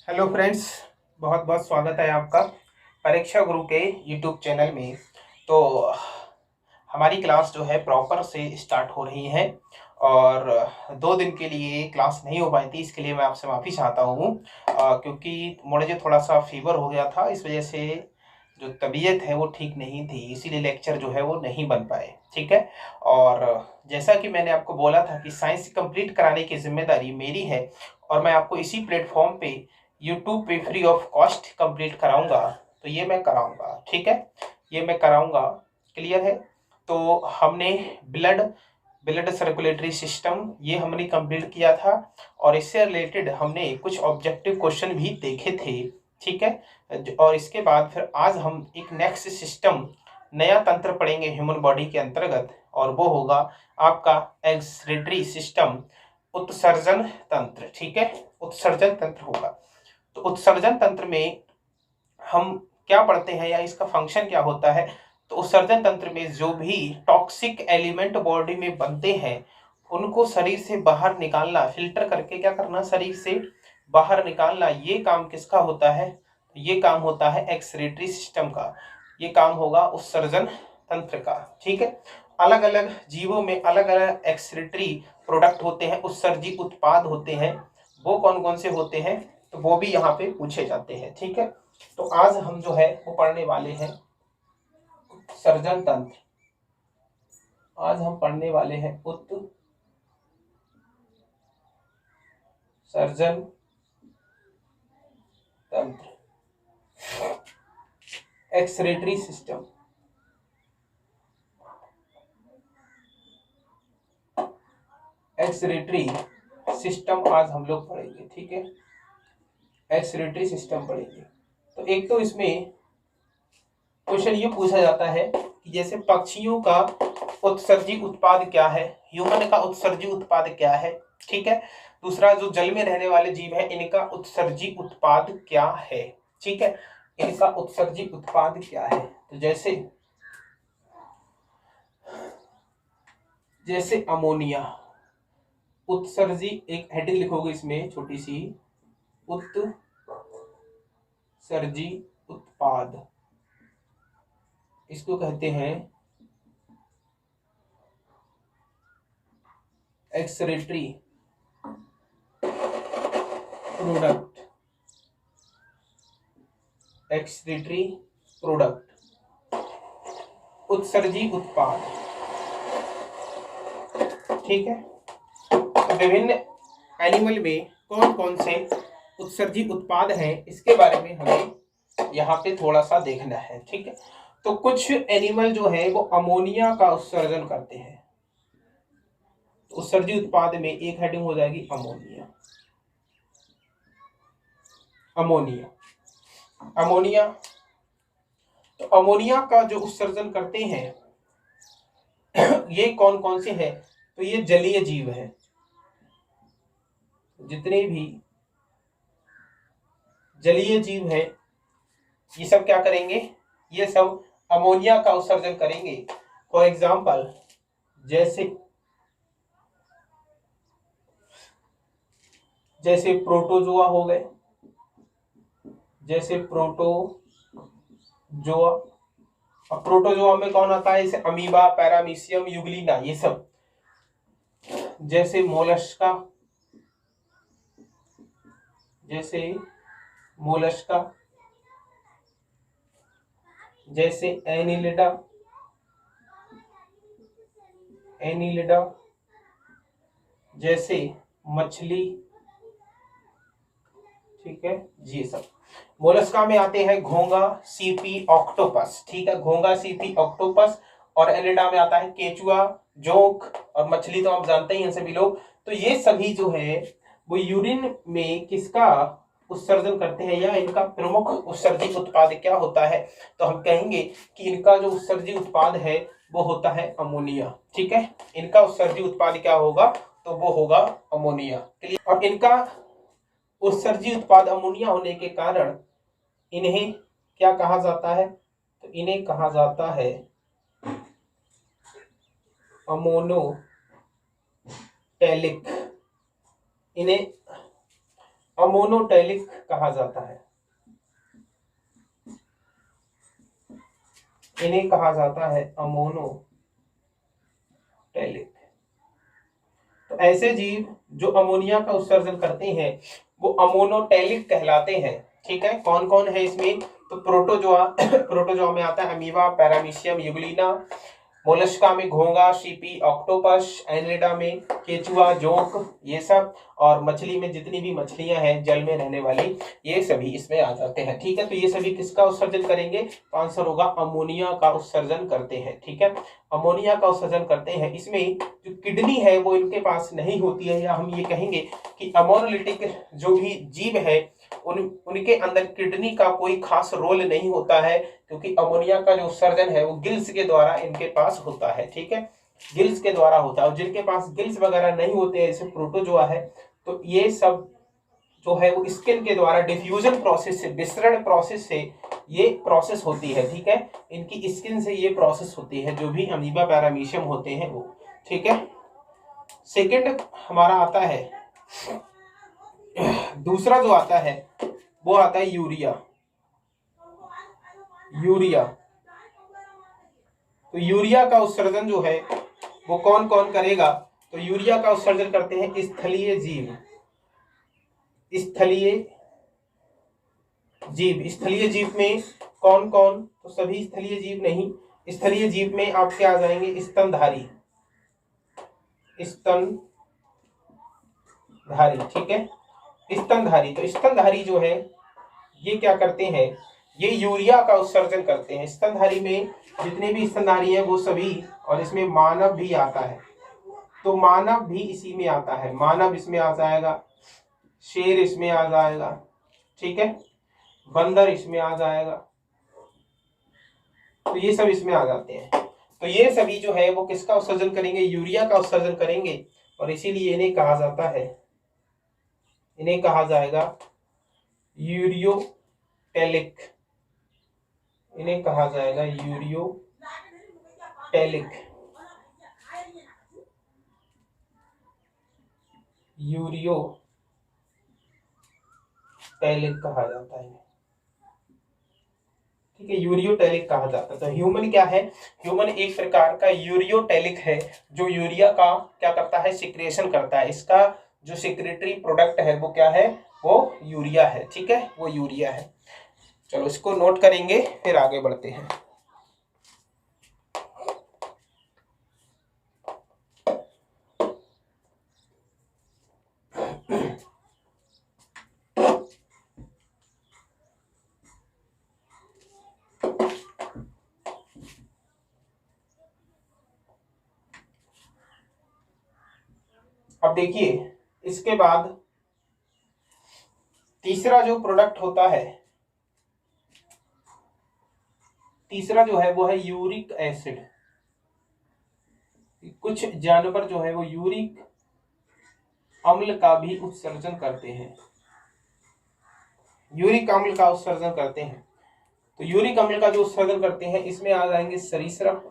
Hello friends, बहुत बहुत स्वागत है आपका परीक्षा गुरु के यूट्यूब चैनल में। तो हमारी क्लास जो है प्रॉपर से स्टार्ट हो रही है और 2 दिन के लिए क्लास नहीं हो पाई थी, इसके लिए मैं आपसे माफ़ी चाहता हूँ। क्योंकि मुझे थोड़ा सा फीवर हो गया था, इस वजह से जो तबीयत है वो ठीक नहीं थी, इसीलिए लेक्चर जो है वो नहीं बन पाए। ठीक है। और जैसा कि मैंने आपको बोला था कि साइंस कंप्लीट कराने की जिम्मेदारी मेरी है और मैं आपको इसी प्लेटफॉर्म पे यूट्यूब पे फ्री ऑफ कॉस्ट कंप्लीट कराऊंगा। तो ये मैं कराऊंगा, ठीक है, ये मैं कराऊंगा। क्लियर है। तो हमने ब्लड ब्लड सर्कुलेटरी सिस्टम ये हमने कंप्लीट किया था और इससे रिलेटेड हमने कुछ ऑब्जेक्टिव क्वेश्चन भी देखे थे। ठीक है। और इसके बाद फिर आज हम एक नेक्स्ट सिस्टम नया तंत्र पढ़ेंगे ह्यूमन बॉडी के अंतर्गत, और वो होगा आपका एक्सक्रीटरी सिस्टम, उत्सर्जन तंत्र। ठीक है, उत्सर्जन तंत्र होगा। तो उत्सर्जन तंत्र में हम क्या पढ़ते हैं या इसका फंक्शन क्या होता है। तो उत्सर्जन तंत्र में जो भी टॉक्सिक एलिमेंट बॉडी में बनते हैं उनको शरीर से बाहर निकालना, फिल्टर करके क्या करना, शरीर से बाहर निकालना, ये काम किसका होता है। ये काम होता है एक्सक्रीटरी सिस्टम का, ये काम होगा उत्सर्जन तंत्र का। ठीक है। अलग अलग जीवों में अलग अलग एक्सक्रीटरी प्रोडक्ट होते हैं, उत्सर्जी उत्पाद होते हैं। वो कौन कौन से होते हैं तो वो भी यहाँ पे पूछे जाते हैं। ठीक है। तो आज हम जो है वो पढ़ने वाले हैं उत्सर्जन तंत्र। आज हम पढ़ने वाले हैं उत्सर्जन तंत्र, एक्सक्रीटरी सिस्टम। एक्सक्रीटरी सिस्टम आज हम लोग पढ़ेंगे। ठीक है, एक्सक्रीटरी सिस्टम पढ़ेंगे। तो एक तो इसमें क्वेश्चन ये पूछा जाता है कि जैसे पक्षियों का उत्सर्जी उत्पाद क्या है, ह्यूमन का उत्सर्जी उत्पाद क्या है। ठीक है। दूसरा, जो जल में रहने वाले जीव है इनका उत्सर्जी उत्पाद क्या है। ठीक है, इनका उत्सर्जी उत्पाद क्या है। तो जैसे जैसे अमोनिया, उत्सर्जी, एक हेडिंग लिखोगे इसमें छोटी सी, उत्सर्जी उत्पाद, इसको कहते हैं एक्सक्रीटरी प्रोडक्ट। एक्सक्रीटरी प्रोडक्ट, उत्सर्जी उत्पाद। ठीक है। तो विभिन्न एनिमल में कौन कौन से उत्सर्जी उत्पाद हैं इसके बारे में हमें यहाँ पे थोड़ा सा देखना है। ठीक है। तो कुछ एनिमल जो है वो अमोनिया का उत्सर्जन करते हैं। तो उत्सर्जी उत्पाद में एक हेडिंग हो जाएगी अमोनिया। Ammonia, ammonia. तो अमोनिया का जो उत्सर्जन करते हैं ये कौन कौन से हैं। तो ये जलीय जीव है, जितने भी जलीय जीव है ये सब क्या करेंगे, ये सब अमोनिया का उत्सर्जन करेंगे। फॉर एग्जाम्पल जैसे जैसे प्रोटोजोआ हो गए, जैसे प्रोटोजोआ। और प्रोटोजोआ में कौन आता है, जैसे अमीबा, पैरामीशियम, यूग्लिना, ये सब। जैसे मोलस्का, जैसे मोलस्का, जैसे एनिलिडा, एनिलिडा, जैसे मछली। ठीक है जी। सब मोलस्का में आते हैं घोंगा, सीपी, ऑक्टोपस। ठीक है, घोंगा, सीपी, ऑक्टोपस। और एनिलिडा में आता है केचुआ, जोंक, और मछली तो आप जानते ही हैं सभी लोग। तो ये सभी जो है वो यूरिन में किसका उत्सर्जन करते हैं या इनका प्रमुख उत्सर्जी उत्पाद क्या होता है। तो हम कहेंगे कि इनका जो उत्सर्जी उत्पाद है वो होता है अमोनिया। ठीक है, इनका उत्सर्जी उत्पाद क्या होगा तो वो होगा अमोनिया। और इनका उत्सर्जी उत्पाद अमोनिया होने के कारण इन्हें क्या कहा जाता है, तो इन्हें कहा जाता है अमोनोटैलिक। इन्हें अमोनोटैलिक कहा जाता है, इन्हें कहा जाता है अमोनोटैलिक। तो ऐसे जीव जो अमोनिया का उत्सर्जन करते हैं वो अमोनोटैलिक कहलाते हैं। ठीक है, कौन कौन है इसमें? तो प्रोटोजोआ प्रोटोजोआ में आता है अमीबा, पैरामीशियम, यूग्लिना, मोलस्का में घोंगा, सीपी, ऑक्टोपस, एनेलिडा में केचुआ, जोंक, ये सब, और मछली में जितनी भी मछलियां हैं जल में रहने वाली, ये सभी इसमें आ जाते हैं। ठीक है, तो ये सभी किसका उत्सर्जन करेंगे? तो आंसर होगा अमोनिया का उत्सर्जन करते हैं। ठीक है, अमोनिया का उत्सर्जन करते हैं। इसमें जो किडनी है वो इनके पास नहीं होती है, या हम ये कहेंगे कि अमोनोलिटिक जो भी जीव है उनके अंदर किडनी का कोई खास रोल नहीं होता है, क्योंकि अमोनिया का जो उत्सर्जन है वो गिल्स के द्वारा इनके पास होता है। ठीक है, गिल्स के द्वारा होता है, और जिनके पास गिल्स वगैरह नहीं होते हैं जैसे प्रोटोजोआ है, तो ये सब जो है वो स्किन के द्वारा डिफ्यूजन प्रोसेस से, विसरण प्रोसेस से ये प्रोसेस होती है। ठीक है, इनकी स्किन से ये प्रोसेस होती है, जो भी अमीबा पैरामीशियम होते हैं वो। ठीक है, सेकंड हमारा आता है, दूसरा जो आता है वो आता है यूरिया। यूरिया, तो यूरिया का उत्सर्जन जो है वो कौन कौन करेगा? तो यूरिया का उत्सर्जन करते हैं स्थलीय जीव। स्थलीय जीव, स्थलीय जीव में कौन कौन? तो सभी स्थलीय जीव नहीं, स्थलीय जीव में आपके आ जाएंगे स्तनधारी, स्तनधारी। ठीक है, स्तनधारी, तो स्तनधारी जो है ये क्या करते हैं? ये यूरिया का उत्सर्जन करते हैं। स्तनधारी में जितने भी स्तनधारी हैं वो सभी, और इसमें मानव भी आता है, तो मानव भी इसी में आता है। मानव इसमें आ जाएगा, शेर इसमें आ जाएगा, ठीक है, बंदर इसमें आ जाएगा, तो ये सब इसमें आ जाते हैं। तो ये सभी जो है वो किसका उत्सर्जन करेंगे? यूरिया का उत्सर्जन करेंगे, और इसीलिए इन्हें कहा जाता है, इन्हें कहा जाएगा यूरियोटैलिक। इन्हें कहा जाएगा यूरियोटैलिक, यूरियोटैलिक कहा जाता है। ठीक है, यूरियोटैलिक कहा जाता है। तो ह्यूमन क्या है? ह्यूमन एक प्रकार का यूरियोटैलिक है, जो यूरिया का क्या करता है? सिक्रेशन करता है। इसका जो सिक्रेटरी प्रोडक्ट है वो क्या है? वो यूरिया है। ठीक है, वो यूरिया है। चलो इसको नोट करेंगे, फिर आगे बढ़ते हैं। अब देखिए, इसके बाद तीसरा जो प्रोडक्ट होता है, तीसरा जो है वो है यूरिक एसिड। कुछ जानवर जो है वो यूरिक अम्ल का भी उत्सर्जन करते हैं, यूरिक अम्ल का उत्सर्जन करते हैं। तो यूरिक अम्ल का जो उत्सर्जन करते हैं इसमें आ जाएंगे सरीसृप,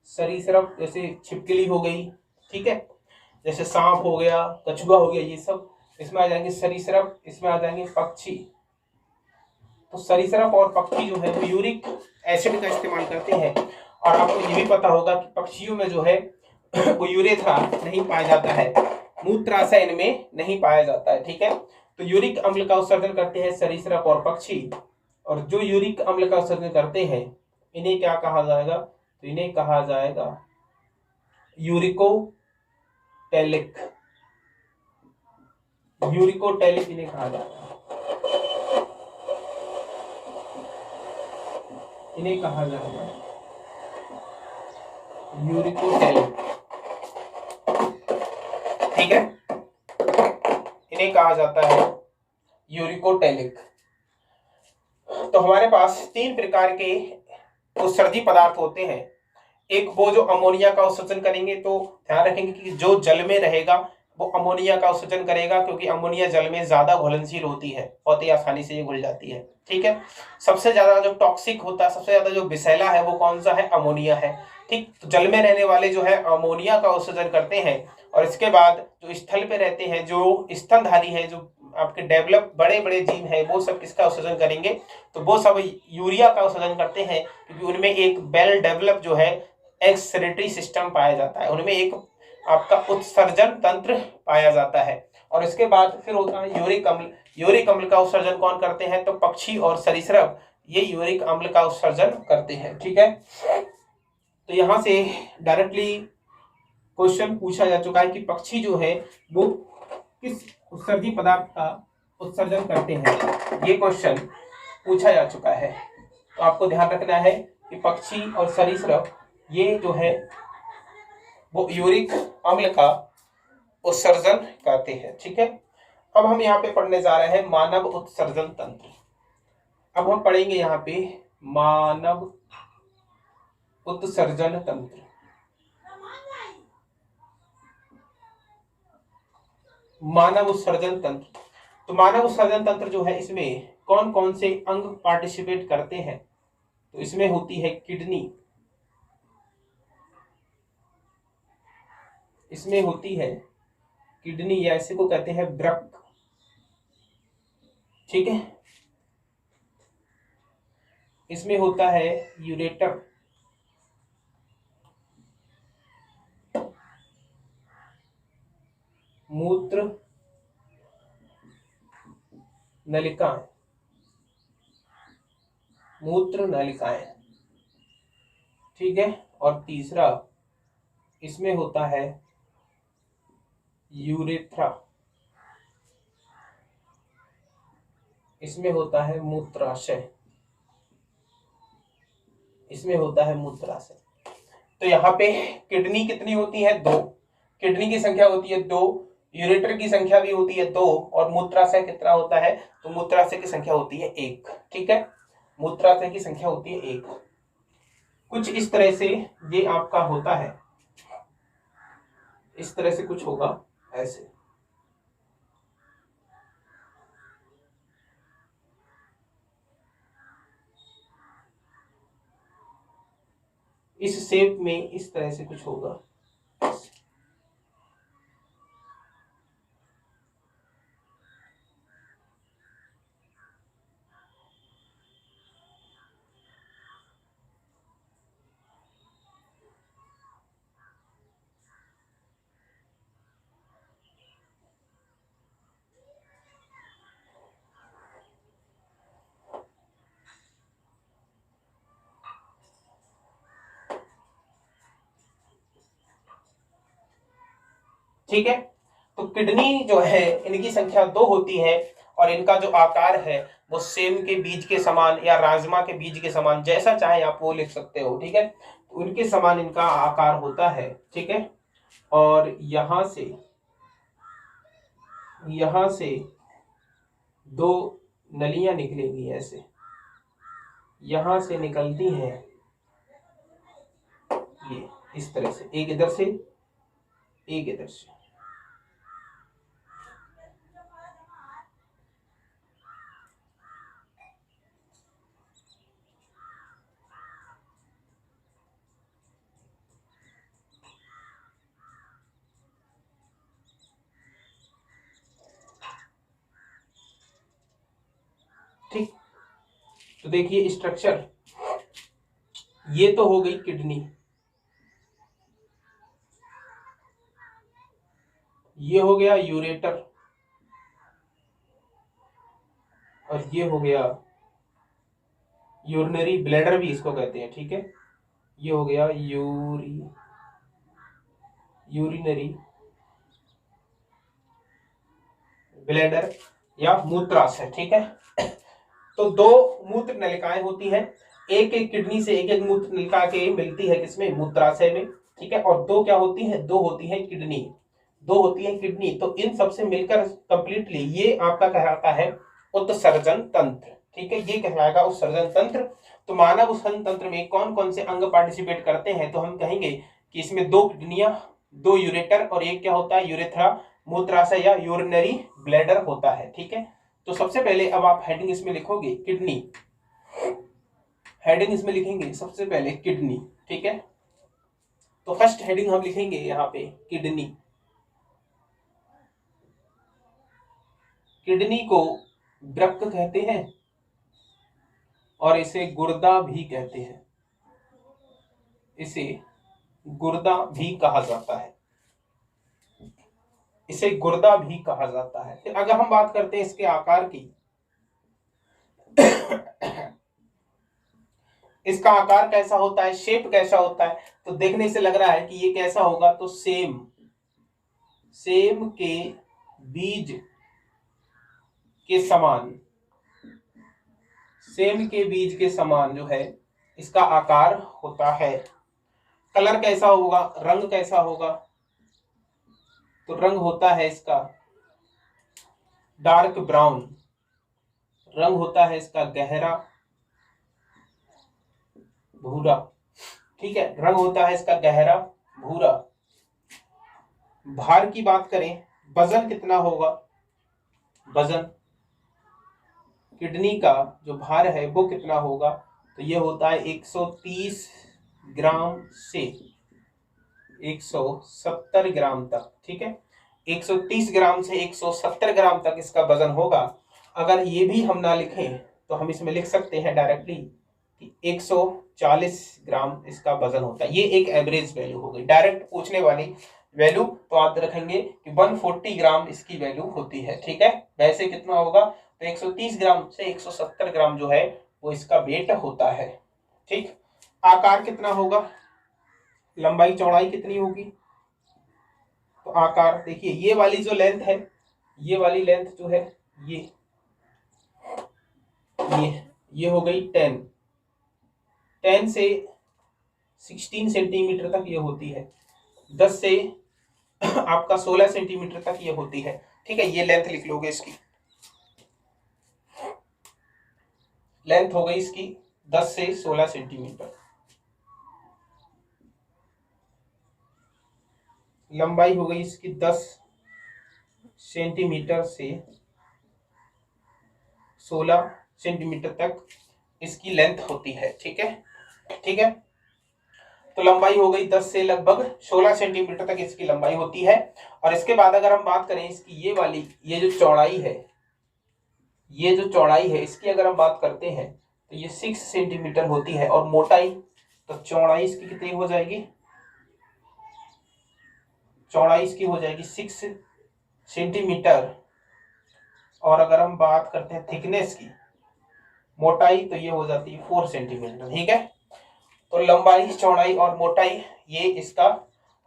सरीसृप जैसे छिपकली हो गई, ठीक है, जैसे सांप हो गया, कछुआ हो गया, ये सब इसमें आ जाएंगे सरीसृप। इसमें आ जाएंगे पक्षी। तो सरीसृप और पक्षी जो है वो यूरिक एसिड का इस्तेमाल करते हैं। और आपको ये भी पता होगा कि पक्षियों में जो है वो यूरेथ्रा नहीं पाया जाता है, मूत्राशय इनमें नहीं पाया जाता है। ठीक है, तो यूरिक अम्ल का उत्सर्जन करते हैं सरीसृप और पक्षी। और जो यूरिक अम्ल का उत्सर्जन करते हैं इन्हें क्या कहा जाएगा? तो इन्हें कहा जाएगा यूरिकोटैलिक। यूरिकोटैलिक इन्हें कहा जाएगा, इन्हें कहा जाएगा यूरिकोटैलिक। ठीक है, इन्हें कहा जाता है यूरिकोटैलिक। तो हमारे पास तीन प्रकार के उत्सर्जी पदार्थ होते हैं। एक वो जो अमोनिया का उत्सर्जन करेंगे, तो ध्यान रखेंगे कि जो जल में रहेगा वो अमोनिया का उत्सर्जन करेगा, क्योंकि अमोनिया जल में ज्यादा घुलनशील होती है, बहुत ही आसानी से ये घुल जाती है। ठीक है, सबसे ज्यादा जो टॉक्सिक होता है, सबसे ज्यादा जो विषैला है वो कौन सा है? अमोनिया है। ठीक, तो जल में रहने वाले जो है अमोनिया का उत्सर्जन करते हैं, और इसके बाद जो स्थल पे रहते हैं, जो स्तनधारी है, जो आपके डेवलप बड़े बड़े जीव है, वो सब किसका उत्सर्जन करेंगे? तो वो सब यूरिया का उत्सर्जन करते हैं, क्योंकि उनमें एक वेल डेवलप जो है एक्सक्रीटरी सिस्टम पाया जाता है, उनमें एक आपका उत्सर्जन तंत्र पाया जाता है। और इसके बाद फिर होता है यूरिक अम्ल। यूरिक अम्ल का उत्सर्जन कौन करते हैं? तो पक्षी और सरीसृप ये यूरिक अम्ल का उत्सर्जन करते हैं। ठीक है, तो यहां से डायरेक्टली क्वेश्चन पूछा जा चुका है कि पक्षी जो है वो किस उत्सर्जी पदार्थ का उत्सर्जन करते हैं, ये क्वेश्चन पूछा जा चुका है। तो आपको ध्यान रखना है कि पक्षी और सरीसृप ये जो है वो यूरिक अम्ल का उत्सर्जन करते हैं। ठीक है, अब हम यहाँ पे पढ़ने जा रहे हैं मानव उत्सर्जन तंत्र। अब हम पढ़ेंगे यहाँ पे मानव उत्सर्जन तंत्र। मानव उत्सर्जन तंत्र, तो मानव उत्सर्जन तंत्र जो है इसमें कौन कौन से अंग पार्टिसिपेट करते हैं? तो इसमें होती है किडनी, इसमें होती है किडनी या इसे को कहते हैं वृक्क। ठीक है, इसमें होता है यूरेटर, मूत्र नलिकाएं, मूत्र नलिकाएं। ठीक है, और तीसरा इसमें होता है यूरेथ्रा, इसमें होता है मूत्राशय, इसमें होता है मूत्राशय। तो यहाँ पे किडनी कितनी होती है? 2। किडनी की संख्या होती है 2, यूरेटर की संख्या भी होती है 2, और मूत्राशय कितना होता है? तो मूत्राशय की संख्या होती है 1। ठीक है, मूत्राशय की संख्या होती है 1। कुछ इस तरह से ये आपका होता है, इस तरह से कुछ होगा ऐसे। इस शेप में इस तरह से कुछ होगा। ठीक है, तो किडनी जो है इनकी संख्या 2 होती है, और इनका जो आकार है वो सेम के बीज के समान या राजमा के बीज के समान, जैसा चाहे आप वो लिख सकते हो। ठीक है, तो उनके समान इनका आकार होता है। ठीक है, और यहां से 2 नलियां निकलेंगी ऐसे, यहां से निकलती हैं ये इस तरह से, एक इधर से एक इधर से। ठीक, तो देखिए स्ट्रक्चर, ये तो हो गई किडनी, ये हो गया यूरेटर, और ये हो गया यूरिनरी ब्लैडर भी इसको कहते हैं। ठीक है, ये हो गया यूरिनरी ब्लैडर या मूत्राशय। ठीक है, तो 2 मूत्र नलिकाएं होती हैं, एक एक किडनी से एक एक मूत्र नलिका के मिलती है किसमें? मूत्राशय में। ठीक है, और 2 क्या होती है? 2 होती है किडनी, 2 होती है किडनी। तो इन सबसे मिलकर कंप्लीटली ये आपका कहलाता है उत्सर्जन तंत्र। ठीक है, ये कहलाएगा उत्सर्जन तंत्र। तो मानव उत्सर्जन तंत्र में कौन कौन से अंग पार्टिसिपेट करते हैं? तो हम कहेंगे कि इसमें 2 किडनियां, 2 यूरेटर, और एक क्या होता है? यूरेथ्रा, मूत्राशय या यूरिनरी ब्लैडर होता है। ठीक है, तो सबसे पहले अब आप हेडिंग इसमें लिखोगे किडनी, हेडिंग इसमें लिखेंगे सबसे पहले किडनी। ठीक है, तो फर्स्ट हेडिंग हम लिखेंगे यहाँ पे किडनी। किडनी को वृक्क कहते हैं और इसे गुर्दा भी कहते हैं, इसे गुर्दा भी कहा जाता है, इसे गुर्दा भी कहा जाता है। फिर अगर हम बात करते हैं इसके आकार की, इसका आकार कैसा होता है, शेप कैसा होता है, तो देखने से लग रहा है कि ये कैसा होगा, तो सेम के बीज के समान, सेम के बीज के समान जो है इसका आकार होता है। कलर कैसा होगा, रंग कैसा होगा, तो रंग होता है इसका डार्क ब्राउन, रंग होता है इसका गहरा भूरा, ठीक है, रंग होता है इसका गहरा भूरा। भार की बात करें, वजन कितना होगा, वजन किडनी का जो भार है वो कितना होगा, तो ये होता है 130 ग्राम से 170 ग्राम तक, ठीक है, 130 ग्राम से 170 ग्राम तक इसका वजन होगा। अगर ये भी हम ना लिखें तो हम इसमें लिख सकते हैं डायरेक्टली कि 140 ग्राम इसका वजन होता है। ये एक एवरेज वैल्यू हो गई, डायरेक्ट पूछने वाली वैल्यू तो आप रखेंगे कि 140 ग्राम इसकी वैल्यू होती है, ठीक है। वैसे कितना होगा, तो 130 ग्राम से 170 ग्राम जो है वो इसका वेट होता है, ठीक। आकार कितना होगा, लंबाई चौड़ाई कितनी होगी, तो आकार देखिए, ये वाली जो लेंथ है, ये वाली लेंथ जो है ये ये हो गई 10 से 16 सेंटीमीटर तक ये होती है, 10 से आपका 16 सेंटीमीटर तक ये होती है, ठीक है। ये लेंथ लिख लोगे, इसकी लेंथ हो गई इसकी 10 से 16 सेंटीमीटर। लंबाई हो गई इसकी 10 सेंटीमीटर से 16 सेंटीमीटर तक इसकी लेंथ होती है, ठीक है, ठीक है। तो लंबाई हो गई 10 से लगभग 16 सेंटीमीटर तक इसकी लंबाई होती है। और इसके बाद अगर हम बात करें इसकी ये वाली, ये जो चौड़ाई है, ये जो चौड़ाई है इसकी अगर हम बात करते हैं तो ये 6 सेंटीमीटर होती है। और मोटाई, तो चौड़ाई इसकी कितनी हो जाएगी, चौड़ाई इसकी हो जाएगी 6 सेंटीमीटर। और अगर हम बात करते हैं थिकनेस की, मोटाई, तो ये हो जाती है 4 सेंटीमीटर, ठीक है। तो लंबाई, चौड़ाई और मोटाई ये इसका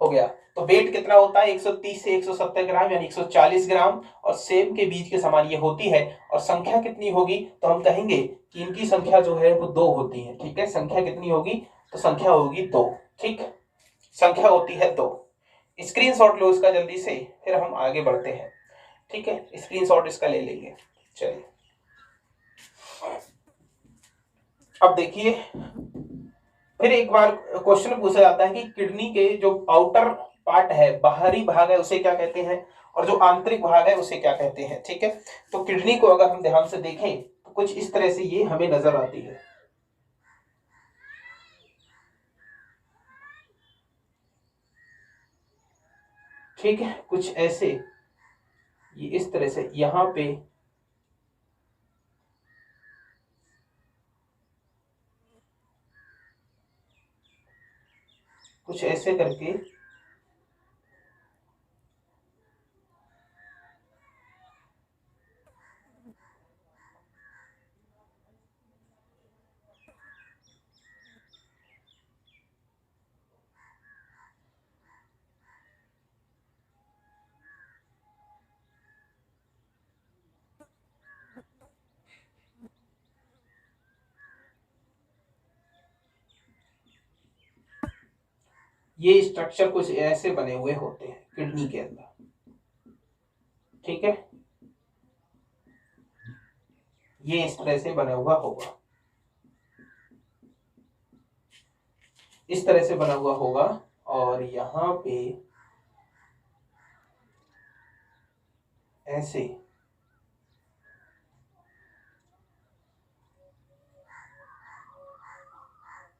हो गया। तो वेट कितना होता है, 130 से 170 ग्राम यानी 140 ग्राम, और सेम के बीज के समान ये होती है। और संख्या कितनी होगी, तो हम कहेंगे कि इनकी संख्या जो है वो 2 होती है, ठीक है। संख्या कितनी होगी, तो संख्या होगी 2, ठीक, संख्या होती है 2। स्क्रीनशॉट लो इसका जल्दी से, फिर हम आगे बढ़ते हैं, ठीक है। स्क्रीनशॉट इसका ले लेंगे, चलिए। अब देखिए, फिर एक बार क्वेश्चन पूछा जाता है कि किडनी के जो आउटर पार्ट है, बाहरी भाग है, उसे क्या कहते हैं, और जो आंतरिक भाग है उसे क्या कहते हैं, ठीक है। तो किडनी को अगर हम ध्यान से देखें तो कुछ इस तरह से ये हमें नजर आती है, ठीक है, कुछ ऐसे, ये इस तरह से यहां पे कुछ ऐसे करके ये स्ट्रक्चर कुछ ऐसे बने हुए होते हैं किडनी के अंदर, ठीक है, ये इस तरह से बना हुआ होगा, इस तरह से बना हुआ होगा। और यहां पे ऐसे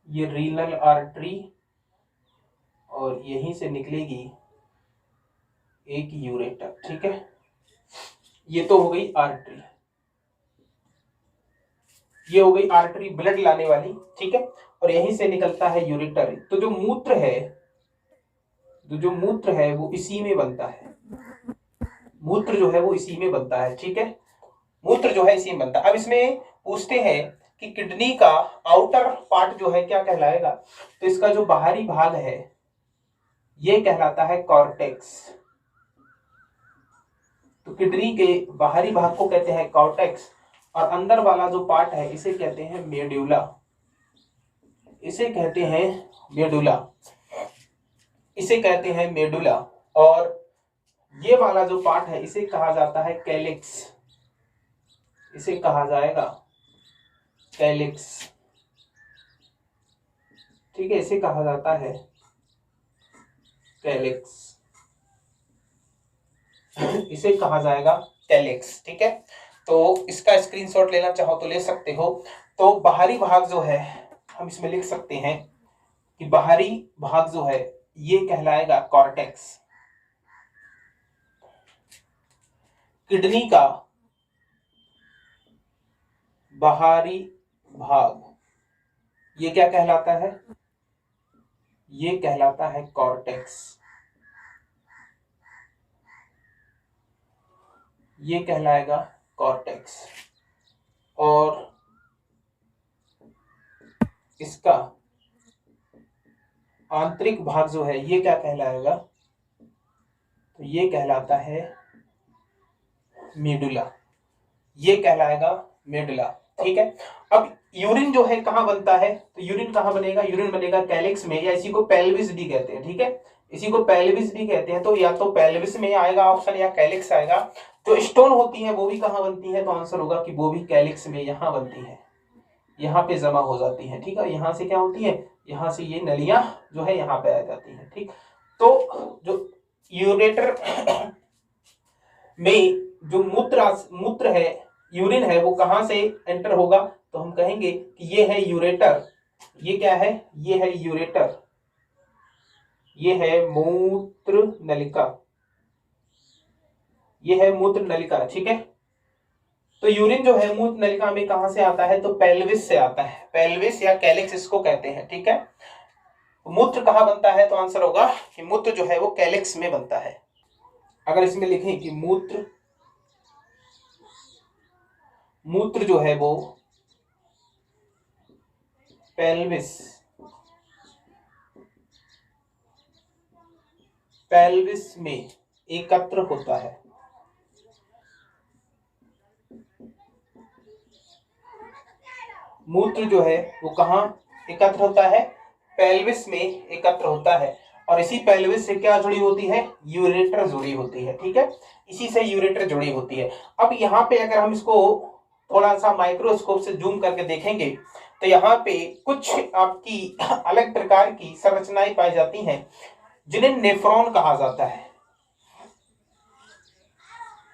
ये रीनल आर्टरी, और यहीं से निकलेगी एक यूरेटर, ठीक है, ये तो हो गई आर्टरी, ये हो गई आर्टरी ब्लड लाने वाली, ठीक है। और यहीं से निकलता है यूरेटर। तो जो मूत्र है, जो मूत्र है वो इसी में बनता है, मूत्र जो है वो इसी में बनता है, ठीक है। मूत्र जो है इसी में बनता है। अब इसमें पूछते हैं कि किडनी का आउटर पार्ट जो है क्या कहलाएगा, तो इसका जो बाहरी भाग है ये कहलाता है कॉर्टेक्स। तो किडनी के बाहरी भाग को कहते हैं कॉर्टेक्स, और अंदर वाला जो पार्ट है इसे कहते हैं मेडुला, इसे कहते हैं मेडुला, इसे कहते हैं मेडुला। और ये वाला जो पार्ट है इसे कहा जाता है कैलिक्स, इसे कहा जाएगा कैलिक्स, ठीक है, इसे कहा जाता है कैलिक्स, इसे कहा जाएगा कैलिक्स, ठीक है। तो इसका स्क्रीनशॉट लेना चाहो तो ले सकते हो। तो बाहरी भाग जो है हम इसमें लिख सकते हैं कि बाहरी भाग जो है ये कहलाएगा कॉर्टेक्स। किडनी का बाहरी भाग ये क्या कहलाता है, ये कहलाता है कॉर्टेक्स, ये कहलाएगा कॉर्टेक्स। और इसका आंतरिक भाग जो है ये क्या कहलाएगा, तो ये कहलाता है मेडुला, ये कहलाएगा मेडुला, ठीक है। अब यूरिन जो है कहां बनता है, तो यूरिन कहां बनेगा, यूरिन बनेगा कैलिक्स में, या इसी को पेल्विस भी कहते हैं, ठीक है, इसी को पेल्विस भी कहते हैं। तो या तो पेल्विस में आएगा ऑप्शन या कैलिक्स आएगा। जो स्टोन होती है वो भी कहां बनती है, तो आंसर होगा कि वो भी कैलिक्स में यहां बनती है, यहाँ पे जमा हो जाती है, ठीक है। यहाँ से क्या होती है, यहाँ से ये नलियां जो है यहाँ पे आ जाती है, ठीक। तो जो यूरेटर में जो मूत्र है, यूरिन है, वो कहां से एंटर होगा, तो हम कहेंगे कि ये है यूरेटर, ये क्या है, ये है यूरेटर, ये है मूत्र नलिका, ये है मूत्र नलिका, ठीक है। तो यूरिन जो है मूत्र नलिका में कहां से आता है, तो पेल्विस से आता है, पेल्विस या कैलिक्स इसको कहते हैं, ठीक है। मूत्र कहां बनता है, तो आंसर होगा कि मूत्र जो है वो कैलिक्स में बनता है। अगर इसमें लिखें कि मूत्र, मूत्र जो है वो पेल्विस, पेल्विस में एकत्र होता है, मूत्र जो है वो कहां एकत्र होता है, पेल्विस में एकत्र होता है। और इसी पेल्विस से क्या जुड़ी होती है, यूरेटर जुड़ी होती है, ठीक है, इसी से यूरेटर जुड़ी होती है। अब यहाँ पे अगर हम इसको थोड़ा सा माइक्रोस्कोप से जूम करके देखेंगे तो यहाँ पे कुछ आपकी अलग प्रकार की संरचनाएं पाई जाती हैं जिन्हें नेफ्रॉन कहा जाता है।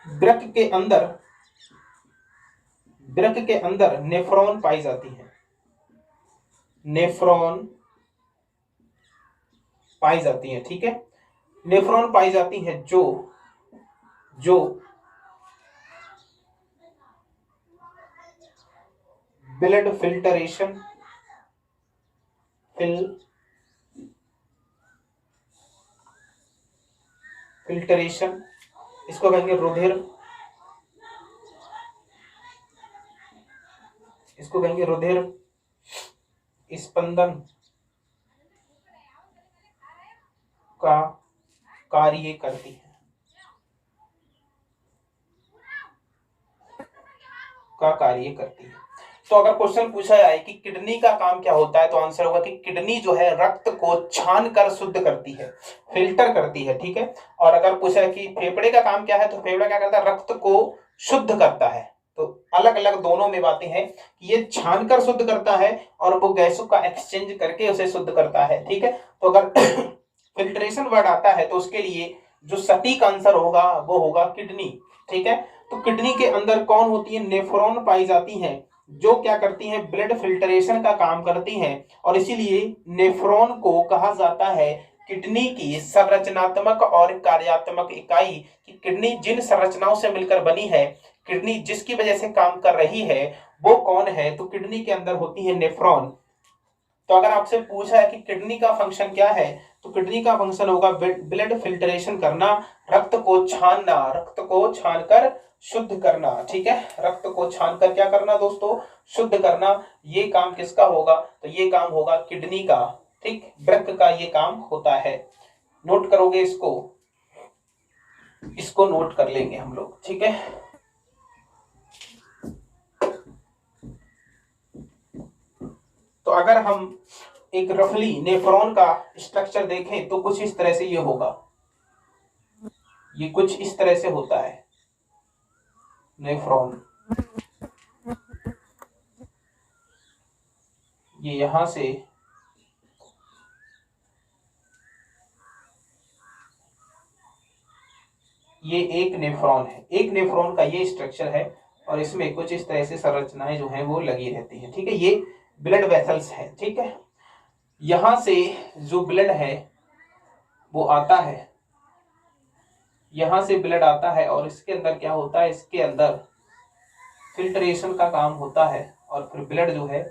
वृक्क के अंदर, वृक्क के अंदर नेफ्रॉन पाई जाती है, नेफ्रॉन पाई जाती है, ठीक है। नेफ्रॉन पाई जाती है जो जो ब्लड फिल्टरेशन, फिल्टरेशन, इसको कहेंगे रुधिर, इसको कहेंगे रुधिर स्पंदन का कार्य करती है, का कार्य करती है। तो अगर क्वेश्चन पूछा जाए कि किडनी का काम क्या होता है, तो आंसर होगा कि किडनी जो है रक्त को छान कर शुद्ध करती है, फिल्टर करती है, ठीक है। और अगर पूछा है कि फेफड़े का काम क्या है, तो फेफड़ा क्या करता है, रक्त को शुद्ध करता है। तो अलग अलग दोनों में बातें हैं कि ये छान कर शुद्ध करता है और वो गैसों का एक्सचेंज करके उसे शुद्ध करता है, ठीक है। तो अगर फिल्ट्रेशन वर्ड आता है तो उसके लिए जो सटीक आंसर होगा वो होगा किडनी, ठीक है। तो किडनी के अंदर कौन होती है, नेफ्रॉन पाई जाती है जो क्या करती हैं, ब्लड फिल्टरेशन का काम करती हैं। और इसीलिए नेफ्रॉन को कहा जाता है किडनी की संरचनात्मक और कार्यात्मक इकाई कि किडनी जिन संरचनाओं से मिलकर बनी है, किडनी जिसकी वजह से काम कर रही है वो कौन है, तो किडनी के अंदर होती है नेफ्रॉन। तो अगर आपसे पूछा है कि किडनी का फंक्शन क्या है, तो किडनी का फंक्शन होगा ब्लड फिल्ट्रेशन करना, रक्त को छानना, रक्त को छानकर शुद्ध करना। ठीक है, रक्त को छानकर क्या करना दोस्तों, शुद्ध करना। ये काम किसका होगा, तो ये काम होगा किडनी का। ठीक, वृक्क का ये काम होता है। नोट करोगे इसको, इसको नोट कर लेंगे हम लोग। ठीक है, तो अगर हम एक रफली नेफ्रॉन का स्ट्रक्चर देखें तो कुछ इस तरह से ये होगा, ये कुछ इस तरह से होता है नेफ्रॉन। ये यहां से ये एक नेफ्रॉन है, एक नेफ्रॉन का ये स्ट्रक्चर है और इसमें कुछ इस तरह से संरचनाएं जो हैं वो लगी रहती हैं। ठीक है, ये ब्लड वेसल्स है। ठीक है, यहां से जो ब्लड है वो आता है, यहां से ब्लड आता है और इसके अंदर क्या होता है, इसके अंदर फिल्ट्रेशन का काम होता है और फिर ब्लड जो है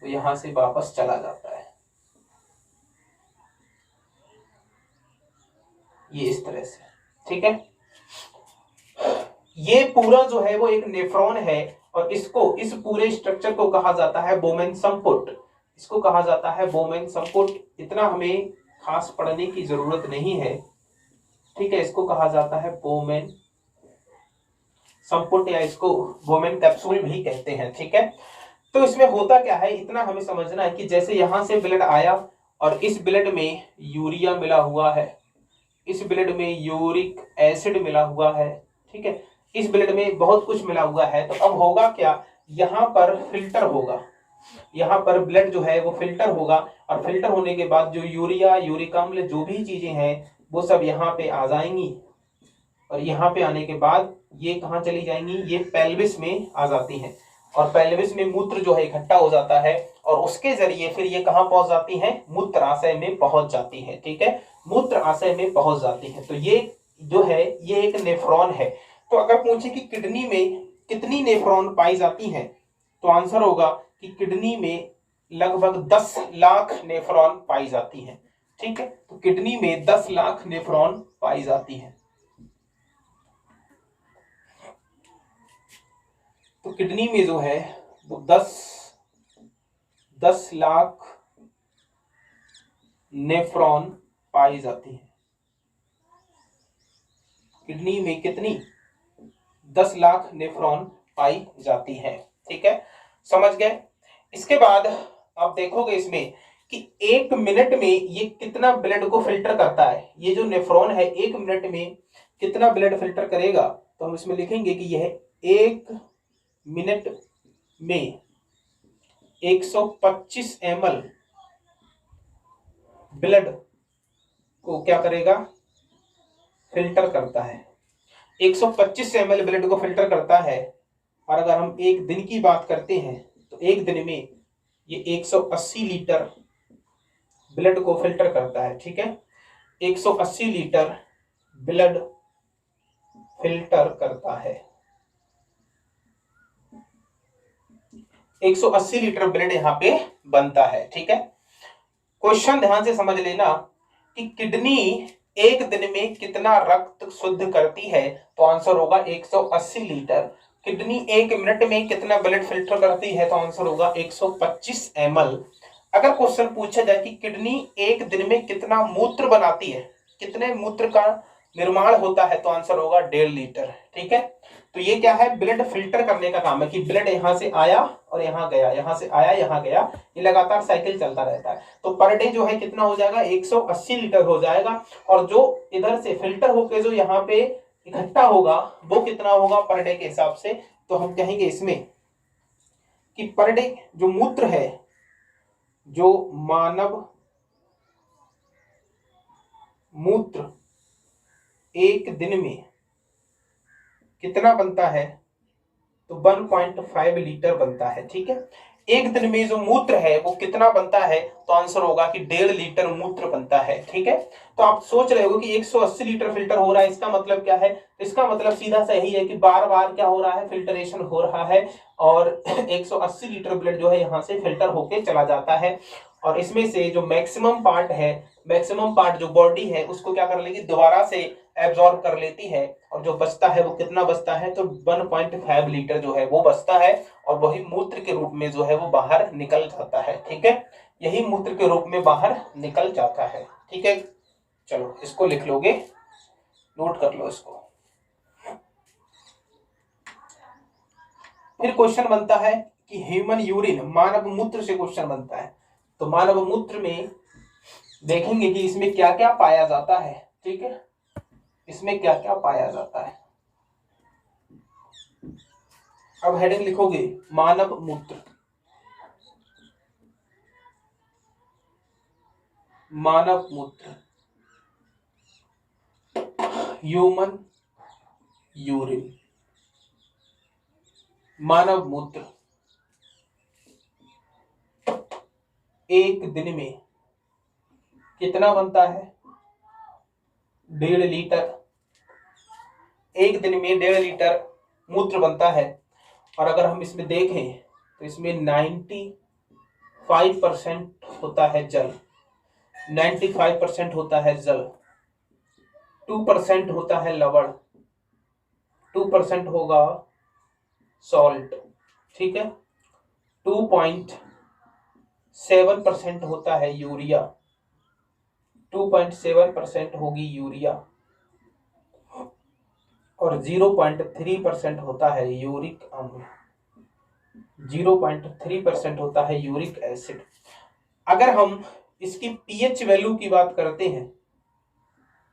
वो यहां से वापस चला जाता है, ये इस तरह से। ठीक है, ये पूरा जो है वो एक नेफ्रॉन है और इसको, इस पूरे स्ट्रक्चर को कहा जाता है बोमेन संपुट। इसको कहा जाता है बोमेन संपुट। इतना हमें खास पढ़ने की जरूरत नहीं है। ठीक है, इसको कहा जाता है बोमेन संपुट या इसको बोमेन कैप्सूल भी कहते हैं। ठीक है, तो इसमें होता क्या है इतना हमें समझना है कि जैसे यहां से ब्लड आया और इस ब्लड में यूरिया मिला हुआ है, इस ब्लड में यूरिक एसिड मिला हुआ है। ठीक है, इस ब्लड में बहुत कुछ मिला हुआ है। तो अब होगा क्या, यहाँ पर फिल्टर होगा, यहाँ पर ब्लड जो है वो फिल्टर होगा और फिल्टर होने के बाद जो यूरिया, यूरिक अम्ल, जो भी चीजें हैं वो सब यहाँ पे आ जाएंगी और यहाँ पे आने के बाद ये कहाँ चली जाएंगी, ये पेल्विस में आ जाती हैं और पेल्विस में मूत्र जो है इकट्ठा हो जाता है और उसके जरिए फिर ये कहाँ पहुंच जाती हैं, मूत्राशय में पहुंच जाती है। ठीक है, मूत्राशय में पहुंच जाती है। तो ये जो है ये एक नेफ्रॉन है। तो अगर पूछे कि किडनी में कितनी नेफ्रॉन पाई जाती हैं, तो आंसर होगा कि किडनी में लगभग 10 लाख नेफ्रॉन पाई जाती हैं। ठीक है, तो किडनी में 10 लाख नेफ्रॉन पाई जाती हैं। तो किडनी में जो है वो 10 लाख नेफ्रॉन पाई जाती है। किडनी में कितनी, 10 लाख नेफ्रॉन पाई जाती है। ठीक है, समझ गए। इसके बाद आप देखोगे इसमें कि 1 मिनट में ये कितना ब्लड को फिल्टर करता है। ये जो नेफ्रॉन है 1 मिनट में कितना ब्लड फिल्टर करेगा, तो हम इसमें लिखेंगे कि यह 1 मिनट में 125 ml ब्लड को क्या करेगा, फिल्टर करता है। 125 ml ब्लड को फिल्टर करता है। और अगर हम एक दिन की बात करते हैं तो एक दिन में ये 180 लीटर ब्लड को फिल्टर करता है। ठीक है, 180 लीटर ब्लड फिल्टर करता है। 180 लीटर ब्लड यहाँ पे बनता है। ठीक है, क्वेश्चन ध्यान से समझ लेना कि किडनी एक दिन में कितना रक्त शुद्ध करती है, तो आंसर होगा 180 लीटर। किडनी 1 मिनट में कितना ब्लड फिल्टर करती है, तो आंसर होगा 125 ml। अगर क्वेश्चन पूछा जाए कि किडनी एक दिन में कितना मूत्र बनाती है, कितने मूत्र का निर्माण होता है, तो आंसर होगा 1.5 लीटर। ठीक है, तो ये क्या है, ब्लड फिल्टर करने का काम है कि ब्लड यहां से आया और यहां गया, यहां से आया यहां गया, ये लगातार साइकिल चलता रहता है। तो पर डे जो है कितना हो जाएगा, 180 लीटर हो जाएगा। और जो इधर से फिल्टर होकर जो यहाँ पे इकट्ठा होगा वो कितना होगा पर डे के हिसाब से, तो हम कहेंगे इसमें कि पर डे जो मूत्र है, जो मानव मूत्र एक दिन में कितना बनता है, तो 1.5 लीटर बनता है। ठीक है, एक दिन में जो मूत्र है वो कितना बनता है, तो आंसर होगा कि 1.5 लीटर मूत्र बनता है। ठीक है, तो आप सोच रहे हो कि 180 लीटर फिल्टर हो रहा है, इसका मतलब क्या है? इसका मतलब सीधा सा यही है कि बार बार क्या हो रहा है, फिल्टरेशन हो रहा है और 180 लीटर ब्लड जो है यहाँ से फिल्टर होके चला जाता है। और इसमें से जो मैक्सिमम पार्ट है, मैक्सिमम पार्ट जो बॉडी है उसको क्या कर लेगी, दोबारा से एब्जॉर्ब कर लेती है, और जो बचता है वो कितना बचता है, तो 1.5 लीटर जो है वो बचता है, और वही मूत्र के रूप में जो है वो बाहर निकल जाता है। ठीक है, यही मूत्र के रूप में बाहर निकल जाता है। ठीक है, चलो इसको लिख लोगे, नोट कर लो इसको। फिर क्वेश्चन बनता है कि ह्यूमन यूरिन, मानव मूत्र से क्वेश्चन बनता है। तो मानव मूत्र में देखेंगे कि इसमें क्या क्या पाया जाता है। ठीक है, इसमें क्या क्या पाया जाता है। अब हेडिंग लिखोगे मानव मूत्र, मानव मूत्र, ह्यूमन यूरिन, मानव मूत्र एक दिन में कितना बनता है, 1.5 लीटर। एक दिन में 1.5 लीटर मूत्र बनता है। और अगर हम इसमें देखें तो इसमें 95% होता है जल, 95% होता है जल, 2% होता है लवण, 2% होगा सॉल्ट। ठीक है, 2.7% होता है यूरिया, 2.7% होगी यूरिया, और 0.3% होता है यूरिक अम्ल, 0.3% होता है यूरिक एसिड। अगर हम इसकी पीएच वैल्यू की बात करते हैं,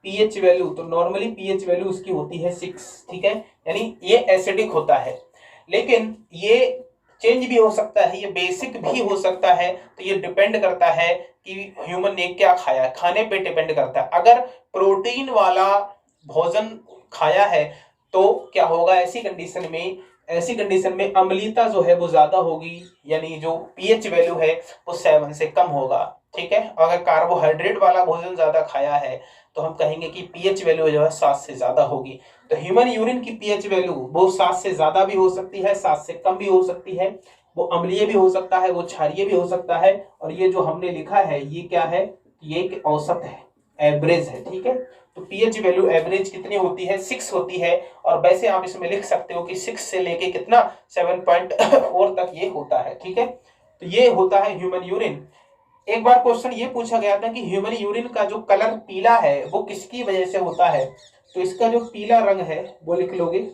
पीएच वैल्यू, तो नॉर्मली पीएच वैल्यू उसकी होती है 6। ठीक है, यानी ये एसिडिक होता है, लेकिन ये चेंज भी हो सकता है, ये बेसिक भी हो सकता है। तो ये डिपेंड करता है कि ह्यूमन ने क्या खाया, खाने पे डिपेंड करता है। अगर प्रोटीन वाला भोजन खाया है तो क्या होगा, ऐसी कंडीशन में, ऐसी कंडीशन में अम्लीयता जो है वो ज्यादा होगी, यानी जो पीएच वैल्यू है वो 7 से कम होगा। ठीक है, अगर कार्बोहाइड्रेट वाला भोजन ज्यादा खाया है तो हम कहेंगे कि पीएच वैल्यू जो है 7 से ज्यादा होगी। तो ह्यूमन यूरिन की पीएच वैल्यू वो 7 से ज्यादा भी हो सकती है, 7 से कम भी हो सकती है, वो अम्लीय भी हो सकता है, वो क्षारीय भी हो सकता है। और ये जो हमने लिखा है ये क्या है, ये एक औसत है, एवरेज है। ठीक है, तो पीएच वैल्यू एवरेज कितनी होती है, 6 होती है। और वैसे आप इसमें लिख सकते हो कि 6 से लेके कितना 7.4 तक ये होता है। ठीक है, तो ये होता है ह्यूमन यूरिन। एक बार क्वेश्चन ये पूछा गया था कि ह्यूमन यूरिन का जो कलर पीला है वो किसकी वजह से होता है। तो इसका जो पीला रंग है वो लिख लोगे,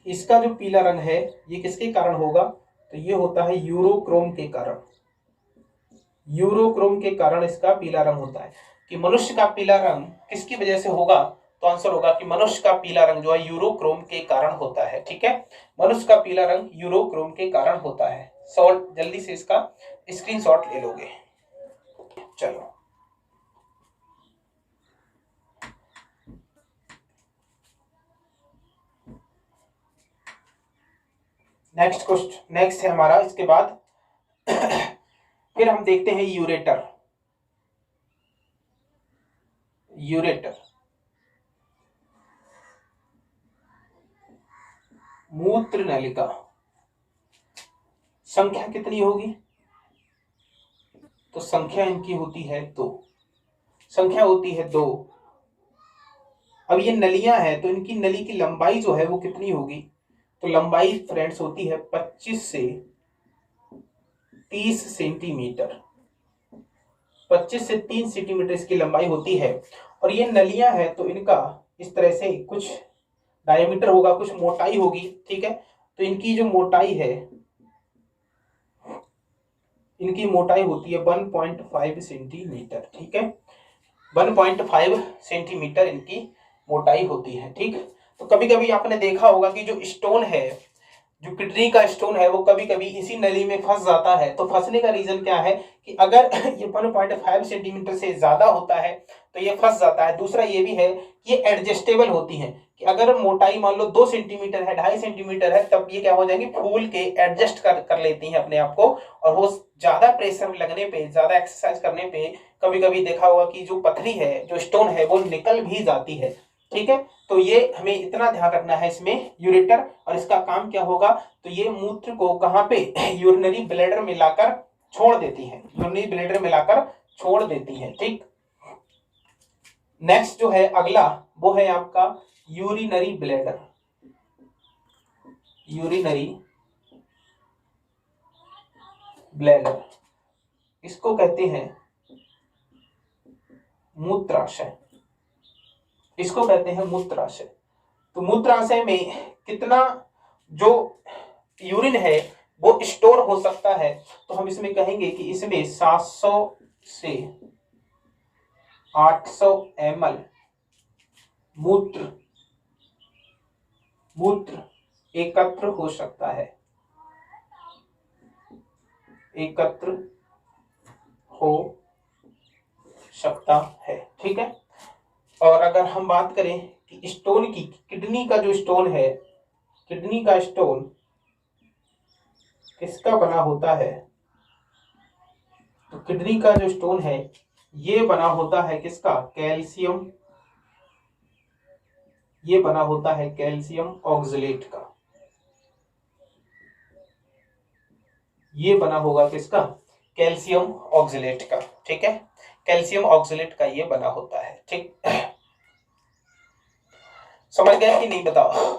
इसका जो पीला रंग है ये किसके कारण होगा, तो ये होता है यूरोक्रोम के कारण, यूरोक्रोम के कारण इसका पीला रंग होता है। कि मनुष्य का पीला रंग किसकी वजह से होगा, तो आंसर होगा कि मनुष्य का पीला रंग जो है यूरोक्रोम के कारण होता है। ठीक है, मनुष्य का पीला रंग यूरोक्रोम के कारण होता है। सॉल्ट, जल्दी से इसका स्क्रीनशॉट ले लोगे। चलो नेक्स्ट क्वेश्चन, नेक्स्ट है हमारा इसके बाद फिर हम देखते हैं यूरेटर, यूरेटर मूत्र नलिका, संख्या कितनी होगी, तो संख्या इनकी होती है 2, संख्या होती है 2। अब ये नलियां हैं तो इनकी नली की लंबाई जो है वो कितनी होगी, तो लंबाई फ्रेंड्स होती है 25 से 30 सेंटीमीटर, 25 से 30 सेंटीमीटर इसकी लंबाई होती है। और ये नलियां हैं तो इनका इस तरह से कुछ डायमीटर होगा, कुछ मोटाई होगी। ठीक है, तो इनकी जो मोटाई है, इनकी मोटाई होती है 1.5 सेंटीमीटर। ठीक है, 1.5 सेंटीमीटर इनकी मोटाई होती है। ठीक, तो कभी कभी आपने देखा होगा कि जो स्टोन है, जो किडनी का स्टोन है वो कभी कभी इसी नली में फंस जाता है। तो फंसने का रीजन क्या है कि अगर ये 1.5 सेंटीमीटर से ज्यादा होता है तो ये फंस जाता है। दूसरा ये भी है कि ये एडजस्टेबल होती है, कि अगर मोटाई मान लो 2 सेंटीमीटर है, 2.5 सेंटीमीटर है, तब ये क्या हो जाएंगी, फूल के एडजस्ट कर लेती हैं अपने आप को। और वो ज्यादा प्रेशर लगने पे, ज्यादा एक्सरसाइज करने पे कभी कभी देखा होगा कि जो पथरी है, जो स्टोन है, वो निकल भी जाती है। ठीक है, तो ये हमें इतना ध्यान रखना है इसमें यूरेटर। और इसका काम क्या होगा, तो ये मूत्र को कहाँ पे यूरिनरी ब्लैडर में लाकर छोड़ देती है, यूरिनरी ब्लैडर में लाकर छोड़ देती है। ठीक, नेक्स्ट जो है अगला वो है आपका यूरिनरी ब्लैडर। यूरिनरी ब्लैडर, इसको कहते हैं मूत्राशय, इसको कहते हैं मूत्राशय। तो मूत्राशय में कितना जो यूरिन है वो स्टोर हो सकता है, तो हम इसमें कहेंगे कि इसमें 700 से 800 ml मूत्र एकत्र हो सकता है, एकत्र हो सकता है। ठीक है, और अगर हम बात करें कि स्टोन की, किडनी का जो स्टोन है, किडनी का स्टोन किसका बना होता है, तो किडनी का जो स्टोन है ये बना होता है किसका, कैल्शियम, ये बना होता है कैल्शियम ऑक्सलेट का, ये बना होगा किसका, कैल्शियम ऑक्सलेट का। ठीक है, कैल्शियम ऑक्सलेट का ये बना होता है। ठीक, समझ गए कि नहीं बताओ।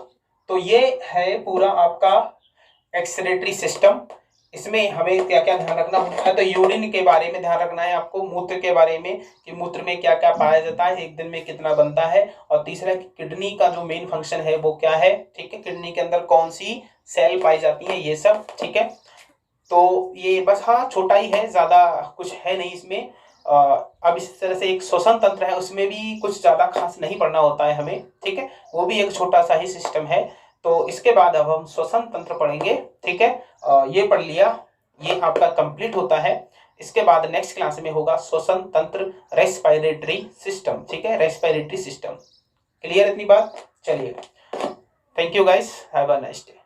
तो ये है पूरा आपका एक्सक्रीटरी सिस्टम। इसमें हमें क्या क्या ध्यान रखना होता है, तो यूरिन के बारे में ध्यान रखना है आपको, मूत्र के बारे में कि मूत्र में क्या क्या पाया जाता है, एक दिन में कितना बनता है, और तीसरा कि किडनी का जो मेन फंक्शन है वो क्या है। ठीक है, किडनी के अंदर कौन सी सेल पाई जाती है, ये सब। ठीक है, तो ये बस, हाँ छोटा ही है, ज्यादा कुछ है नहीं इसमें। अब इस तरह से एक श्वसन तंत्र है, उसमें भी कुछ ज्यादा खास नहीं पढ़ना होता है हमें। ठीक है, वो भी एक छोटा सा ही सिस्टम है। तो इसके बाद अब हम श्वसन तंत्र पढ़ेंगे। ठीक है, ये पढ़ लिया, ये आपका कंप्लीट होता है। इसके बाद नेक्स्ट क्लास में होगा श्वसन तंत्र, रेस्पिरेटरी सिस्टम। ठीक है, रेस्पिरेटरी सिस्टम। क्लियर इतनी बात, चलिए, thank you guys, have a nice day.